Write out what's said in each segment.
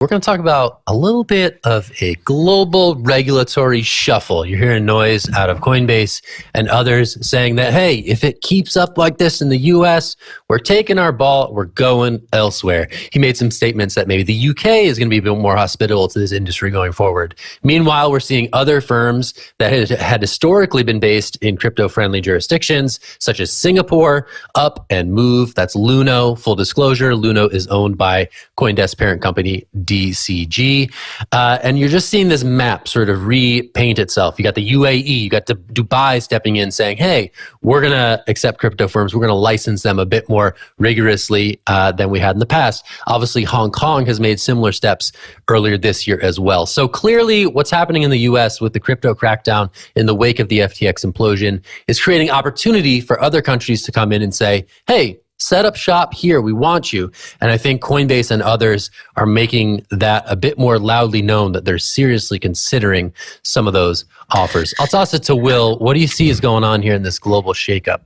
We're going to talk about a little bit of a global regulatory shuffle. You're hearing noise out of Coinbase and others saying that, hey, if it keeps up like this in the US, we're taking our ball, we're going elsewhere. He made some statements that maybe the UK is going to be a bit more hospitable to this industry going forward. Meanwhile, we're seeing other firms that had historically been based in crypto-friendly jurisdictions, such as Singapore, up and move. That's Luno. Full disclosure, Luno is owned by CoinDesk parent company DCG. And you're just seeing this map sort of repaint itself. You got the UAE, you got Dubai stepping in saying, hey, we're going to accept crypto firms. We're going to license them a bit more rigorously than we had in the past. Obviously, Hong Kong has made similar steps earlier this year as well. So clearly what's happening in the US with the crypto crackdown in the wake of the FTX implosion is creating opportunity for other countries to come in and say, hey, set up shop here. We want you. And I think Coinbase and others are making that a bit more loudly known that they're seriously considering some of those offers. I'll toss it to Will. What do you see is going on here in this global shakeup?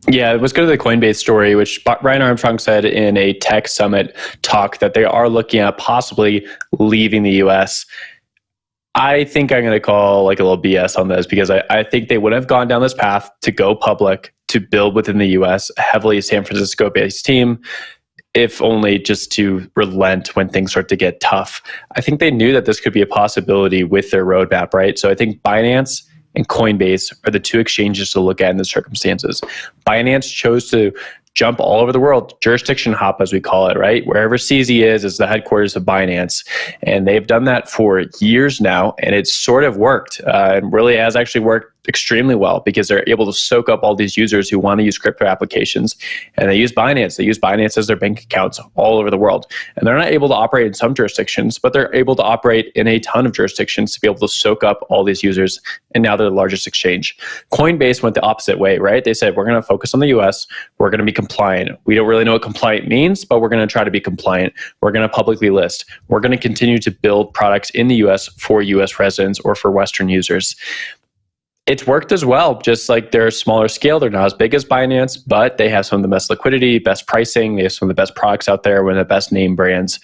Yeah, let's go to the Coinbase story, which Brian Armstrong said in a tech summit talk that they are looking at possibly leaving the US. I think I'm going to call like a little BS on this because I think they would have gone down this path to go public, to build within the US, a heavily San Francisco-based team, if only just to relent when things start to get tough. I think they knew that this could be a possibility with their roadmap, right? So I think Binance and Coinbase are the two exchanges to look at in the circumstances. Binance chose to jump all over the world, jurisdiction hop as we call it, right? Wherever CZ is the headquarters of Binance. And they've done that for years now, and it's sort of worked. And really has actually worked extremely well because they're able to soak up all these users who want to use crypto applications. And they use Binance. They use Binance as their bank accounts all over the world. And they're not able to operate in some jurisdictions, but they're able to operate in a ton of jurisdictions to be able to soak up all these users. And now they're the largest exchange. Coinbase went the opposite way, right? They said, we're going to focus on the US. We're going to be compliant. We don't really know what compliant means, but we're going to try to be compliant. We're going to publicly list. We're going to continue to build products in the US for US residents or for Western users. It's worked as well, just like they're a smaller scale. They're not as big as Binance, but they have some of the best liquidity, best pricing. They have some of the best products out there, one of the best name brands.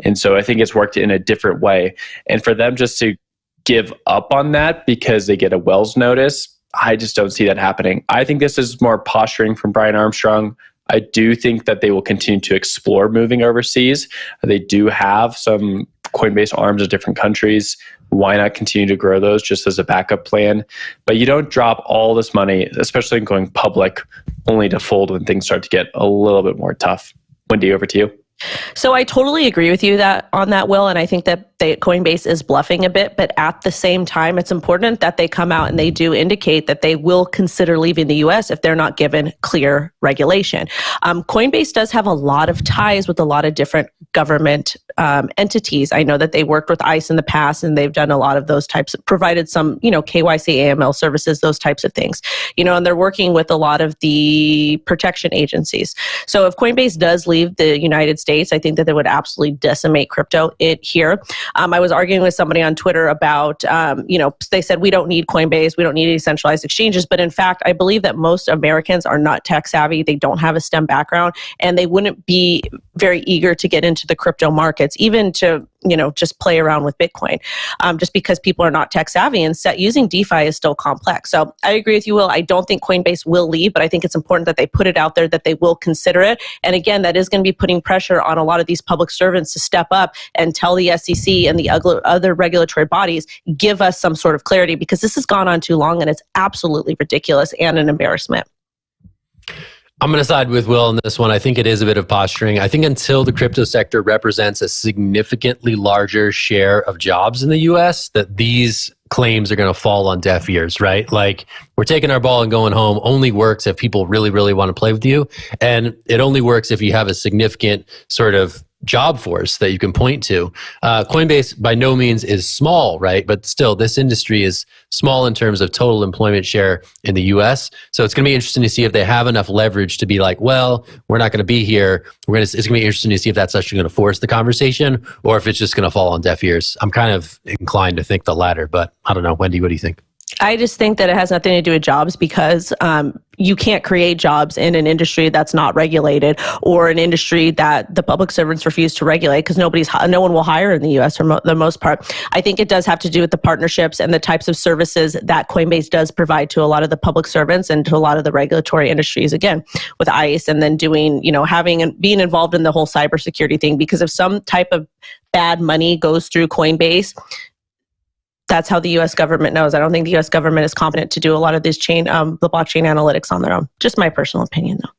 And so I think it's worked in a different way. And for them just to give up on that because they get a Wells notice, I just don't see that happening. I think this is more posturing from Brian Armstrong. I do think that they will continue to explore moving overseas. They do have some Coinbase arms of different countries. Why not continue to grow those just as a backup plan? But you don't drop all this money, especially in going public, only to fold when things start to get a little bit more tough. Wendy, over to you. So I totally agree with you on that, Will, and I think that Coinbase is bluffing a bit, but at the same time, it's important that they come out and they do indicate that they will consider leaving the US if they're not given clear regulation. Coinbase does have a lot of ties with a lot of different government entities. I know that they worked with ICE in the past, and they've done a lot of those types, provided some, KYC, AML services, those types of things, and they're working with a lot of the protection agencies. So if Coinbase does leave the United States, I think that they would absolutely decimate crypto here. I was arguing with somebody on Twitter about, they said we don't need Coinbase, we don't need any centralized exchanges. But in fact, I believe that most Americans are not tech savvy. They don't have a STEM background, and they wouldn't be very eager to get into the crypto markets, even to just play around with Bitcoin, just because people are not tech savvy, and using DeFi is still complex. So I agree with you, Will. I don't think Coinbase will leave, but I think it's important that they put it out there that they will consider it. And again, that is going to be putting pressure on a lot of these public servants to step up and tell the SEC and the other regulatory bodies, give us some sort of clarity, because this has gone on too long and it's absolutely ridiculous and an embarrassment. I'm going to side with Will on this one. I think it is a bit of posturing. I think until the crypto sector represents a significantly larger share of jobs in the US, that these claims are going to fall on deaf ears, right? Like, we're taking our ball and going home only works if people really, really want to play with you. And it only works if you have a significant sort of job force that you can point to. Coinbase by no means is small, right? But still, this industry is small in terms of total employment share in the US. So it's going to be interesting to see if they have enough leverage to be like, well, we're not going to be here. It's going to be interesting to see if that's actually going to force the conversation or if it's just going to fall on deaf ears. I'm kind of inclined to think the latter, but I don't know. Wendy, what do you think? I just think that it has nothing to do with jobs because you can't create jobs in an industry that's not regulated or an industry that the public servants refuse to regulate because no one will hire in the U.S. for the most part. I think it does have to do with the partnerships and the types of services that Coinbase does provide to a lot of the public servants and to a lot of the regulatory industries, again, with ICE and then doing, having and being involved in the whole cybersecurity thing. Because if some type of bad money goes through Coinbase, that's how the U.S. government knows. I don't think the U.S. government is competent to do a lot of these the blockchain analytics on their own. Just my personal opinion, though.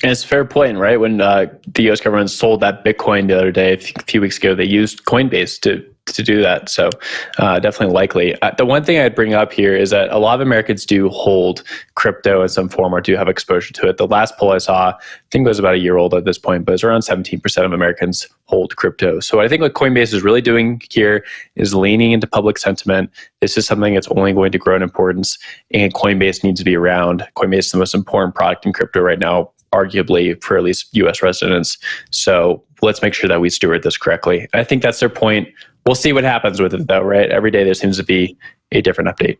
And it's a fair point, right? When the U.S. government sold that Bitcoin the other day, a few weeks ago, they used Coinbase to do that. So definitely likely. The one thing I'd bring up here is that a lot of Americans do hold crypto in some form or do have exposure to it. The last poll I saw, I think it was about a year old at this point, but it's around 17% of Americans hold crypto. So I think what Coinbase is really doing here is leaning into public sentiment. This is something that's only going to grow in importance, and Coinbase needs to be around. Coinbase is the most important product in crypto right now, arguably for at least U.S. residents. So let's make sure that we steward this correctly. I think that's their point. We'll see what happens with it, though, right? Every day there seems to be a different update.